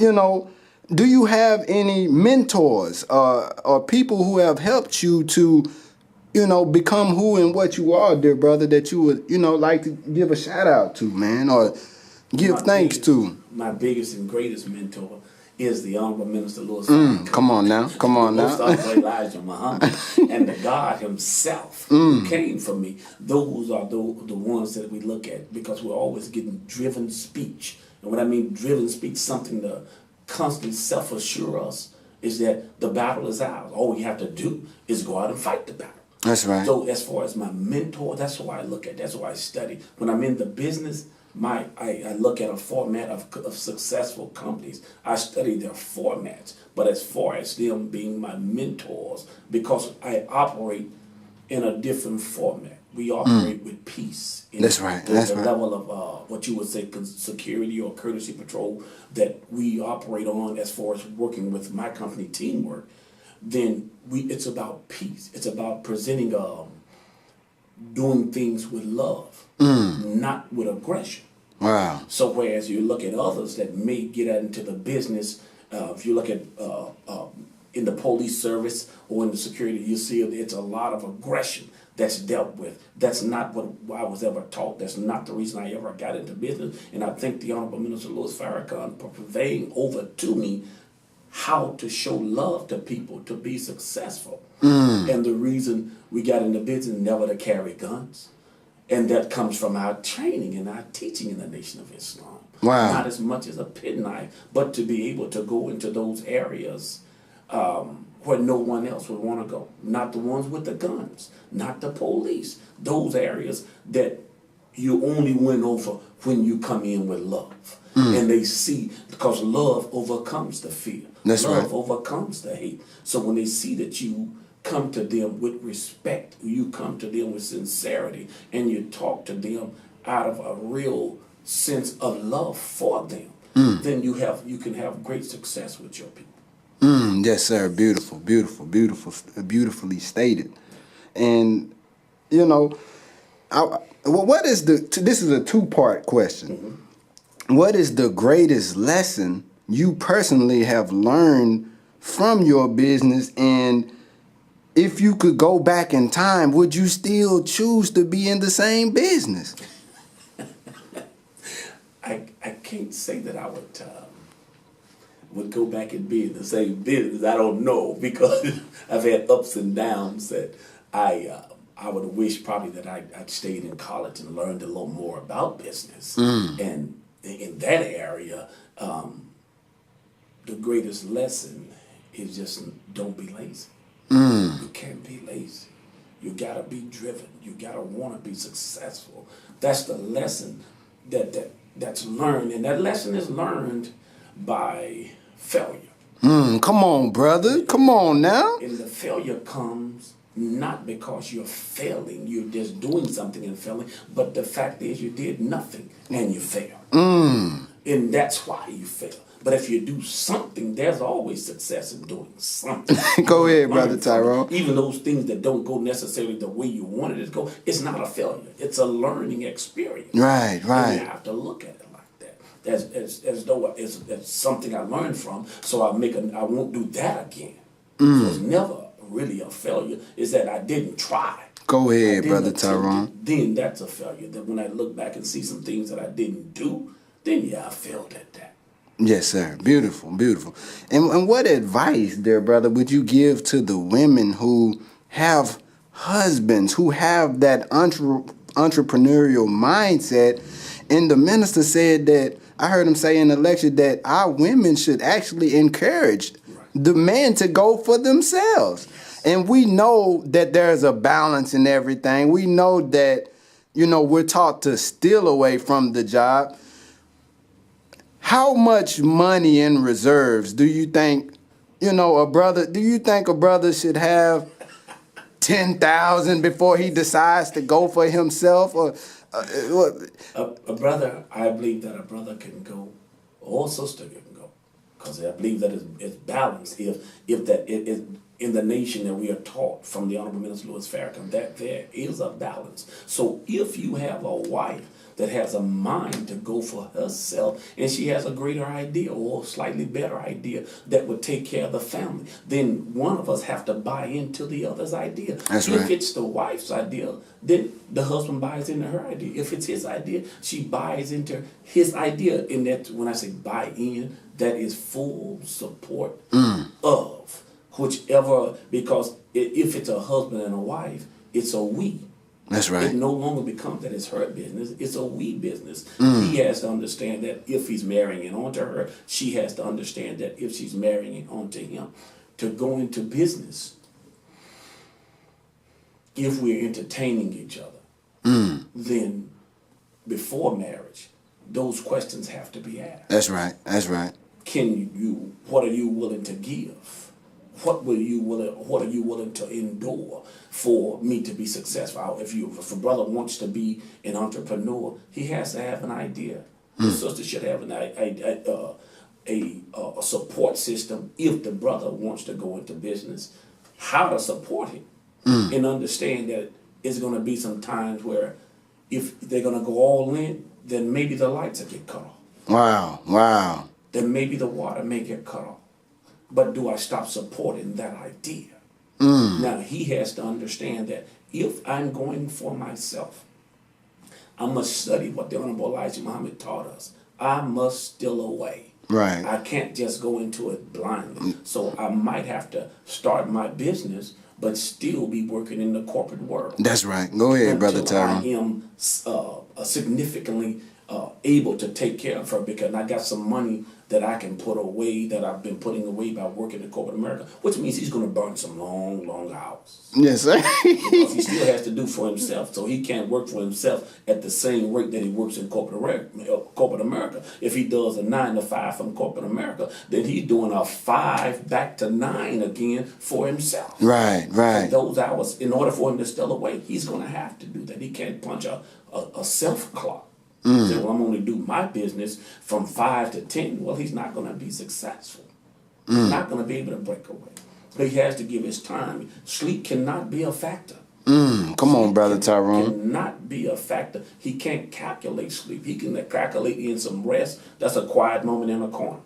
you know, do you have any mentors or people who have helped you to, you know, become who and what you are, dear brother, that you would, you know, like to give a shout out to, man, or give thanks to? My biggest and greatest mentor is the Honorable Minister Lil Xan. Come on now. Come on now. Elijah Muhammad and the God himself who came for me. Those are the ones that we look at, because we're always getting driven speech. And when I mean driven speech, something to constantly self-assure us is that the battle is ours. All we have to do is go out and fight the battle. That's right. So as far as my mentor, that's what I look at. That's what I study. When I'm in the business, I look at a format of successful companies. I study their formats. But as far as them being my mentors, because I operate in a different format. We operate with peace. That's right. That's the right. level of what you would say security or courtesy patrol that we operate on as far as working with my company, teamwork. Then it's about peace. It's about presenting, doing things with love, not with aggression. Wow. So whereas you look at others that may get into the business, if you look at in the police service or in the security, you see it's a lot of aggression that's dealt with. That's not what I was ever taught. That's not the reason I ever got into business. And I thank the Honorable Minister Louis Farrakhan for conveying over to me how to show love to people to be successful. And the reason we got into business, never to carry guns. And that comes from our training and our teaching in the Nation of Islam. Wow. Not as much as a penknife, but to be able to go into those areas where no one else would want to go. Not the ones with the guns, not the police. Those areas that you only win over when you come in with love. And they see, because love overcomes the fear. That's love right. overcomes the hate. So when they see that you come to them with respect, you come to them with sincerity, and you talk to them out of a real sense of love for them, then you can have great success with your people. Yes, sir. Beautiful, beautiful, beautiful, beautifully stated. And, you know, what is this is a two-part question. What is the greatest lesson you personally have learned from your business, and if you could go back in time, would you still choose to be in the same business? I can't say that I would go back and be in the same business. I don't know, because I've had ups and downs that I would wish probably that I'd stayed in college and learned a little more about business. And in that area, the greatest lesson is just don't be lazy. You can't be lazy. You gotta be driven. You gotta want to be successful. That's the lesson that's learned, and that lesson is learned by failure. Come on, brother. Come on now. And the failure comes not because you're failing, you're just doing something and failing, but the fact is you did nothing and you failed. And that's why you fail. But if you do something, there's always success in doing something. Go ahead, brother Tyrone. Even those things that don't go necessarily the way you wanted it to go, it's not a failure. It's a learning experience. Right. And you have to look at it like that, as though it's something I learned from. So I won't do that again. So it's never really a failure. It's that I didn't try. Go ahead, brother Tyrone. Then that's a failure. That when I look back and see some things that I didn't do, then I failed at that. Yes, sir. Beautiful, beautiful. And what advice, dear brother, would you give to the women who have husbands, who have that entrepreneurial mindset? And the minister said that, I heard him say in the lecture, that our women should actually encourage the men to go for themselves. And we know that there's a balance in everything. We know that, we're taught to steal away from the job. How much money in reserves do you think, a brother should have 10,000 before he decides to go for himself? Or a brother, I believe that a brother can go, or a sister can go, because I believe that it's balanced. If that it is in the nation that we are taught from the Honorable Minister Louis Farrakhan, that there is a balance. So if you have a wife that has a mind to go for herself, and she has a greater idea or a slightly better idea that would take care of the family, then one of us have to buy into the other's idea. That's if right. it's the wife's idea, then the husband buys into her idea. If it's his idea, she buys into his idea. And that, when I say buy in, that is full support of whichever, because if it's a husband and a wife, it's a we. That's right. It no longer becomes that it's her business, it's a we business. He has to understand that if he's marrying onto her, she has to understand that if she's marrying onto him. To go into business, if we're entertaining each other, then before marriage, those questions have to be asked. That's right. That's right. What are you willing to give? What are you willing to endure for me to be successful? If a brother wants to be an entrepreneur, he has to have an idea. The sister should have a support system if the brother wants to go into business. How to support him and understand that it's going to be some times where if they're going to go all in, then maybe the lights will get cut off. Wow. Wow. Then maybe the water may get cut off. But do I stop supporting that idea? Now, he has to understand that if I'm going for myself, I must study what the Honorable Elijah Muhammad taught us. I must steal away. Right. I can't just go into it blindly. So I might have to start my business, but still be working in the corporate world. That's right. Go ahead, Brother Tyrone. I am significantly able to take care of her because I got some money that I can put away, that I've been putting away by working in corporate America, which means he's going to burn some long, long hours. Yes, sir. Because he still has to do for himself, so he can't work for himself at the same rate that he works in corporate America. If he does a 9 to 5 from corporate America, then he's doing a 5 back to 9 again for himself. Right, right. And those hours, in order for him to still away, he's going to have to do that. He can't punch a self clock. Say, well, I'm only do my business from 5 to 10. Well, he's not going to be successful. He's not going to be able to break away. But he has to give his time. Sleep cannot be a factor. Come on, Brother Tyrone. Cannot be a factor. He can't calculate sleep. He can calculate in some rest. That's a quiet moment in a corner.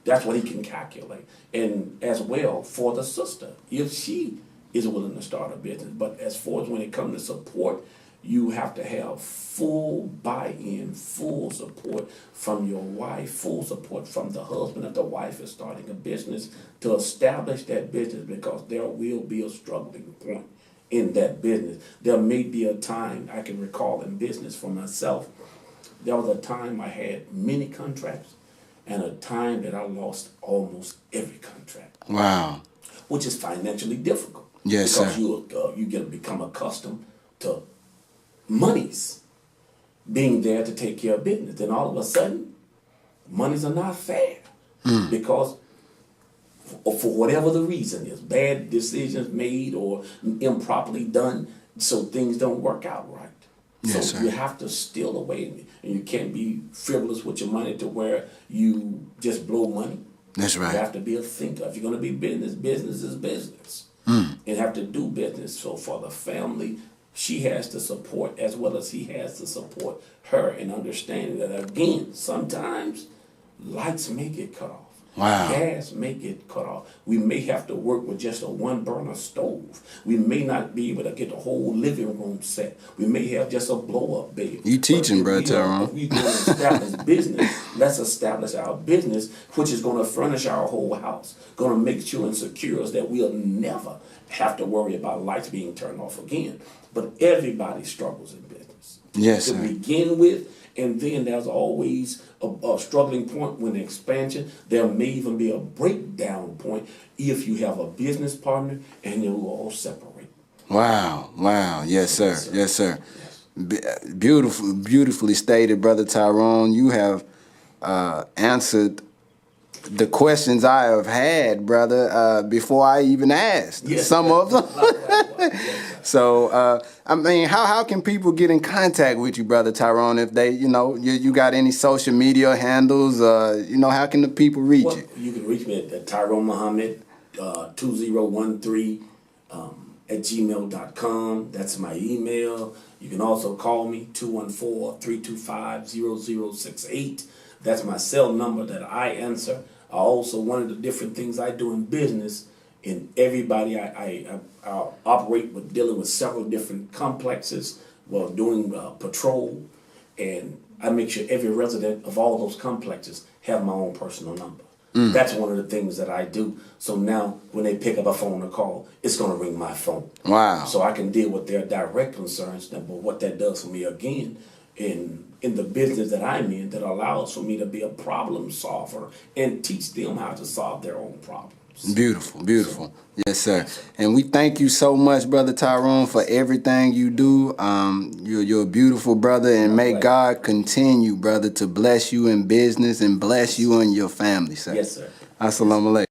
That's what he can calculate. And as well for the sister, if she is willing to start a business. But as far as when it comes to support, you have to have full buy-in, full support from your wife, full support from the husband if the wife is starting a business to establish that business, because there will be a struggling point in that business. There may be a time, I can recall in business for myself, there was a time I had many contracts and a time that I lost almost every contract. Wow. Which is financially difficult. Yes, because sir. You get to become accustomed to monies being there to take care of business. Then all of a sudden, monies are not fair because for whatever the reason is, bad decisions made or improperly done, so things don't work out right. Yes, so sir. you have to steal away, and you can't be frivolous with your money to where you just blow money. That's right. You have to be a thinker. If you're going to be business, business is business. And have to do business. So for the family, she has to support as well as he has to support her in understanding that, again, sometimes lights may get cut off. Wow. Gas may get cut off. We may have to work with just a 1-burner stove. We may not be able to get the whole living room set. We may have just a blow-up bed. You teaching, But bro, if we Tyrone. If we're going to establish business, let's establish our business, which is going to furnish our whole house, going to make sure and secure us that we'll never have to worry about lights being turned off again. But everybody struggles in business. Yes, To sir. begin with, and then there's always a struggling point when the expansion. There may even be a breakdown point if you have a business partner and you all separate. Wow. Wow. Yes, sir. Yes, sir. Yes, sir. Yes. Beautifully stated, Brother Tyrone. You have answered the questions I have had, brother, before I even asked Yes. some of them. Yes. So, I mean, how can people get in contact with you, Brother Tyrone, if they, you got any social media handles? How can the people reach Well, you? you can reach me at Tyrone Muhammad 2013 gmail.com. That's my email. You can also call me, 214-325-0068. That's my cell number that I answer. Also, one of the different things I do in business, and everybody I operate with, dealing with several different complexes while doing patrol, and I make sure every resident of all those complexes have my own personal number. That's one of the things that I do. So now when they pick up a phone or call, it's going to ring my phone. Wow. So I can deal with their direct concerns. But what that does for me, again, in the business that I'm in, that allows for me to be a problem solver and teach them how to solve their own problems. Beautiful, beautiful. Yes, sir. And we thank you so much, Brother Tyrone, for everything you do. You're a beautiful brother, and may God continue, brother, to bless you in business and bless you and your family, sir. Yes, sir. Assalamu alaikum.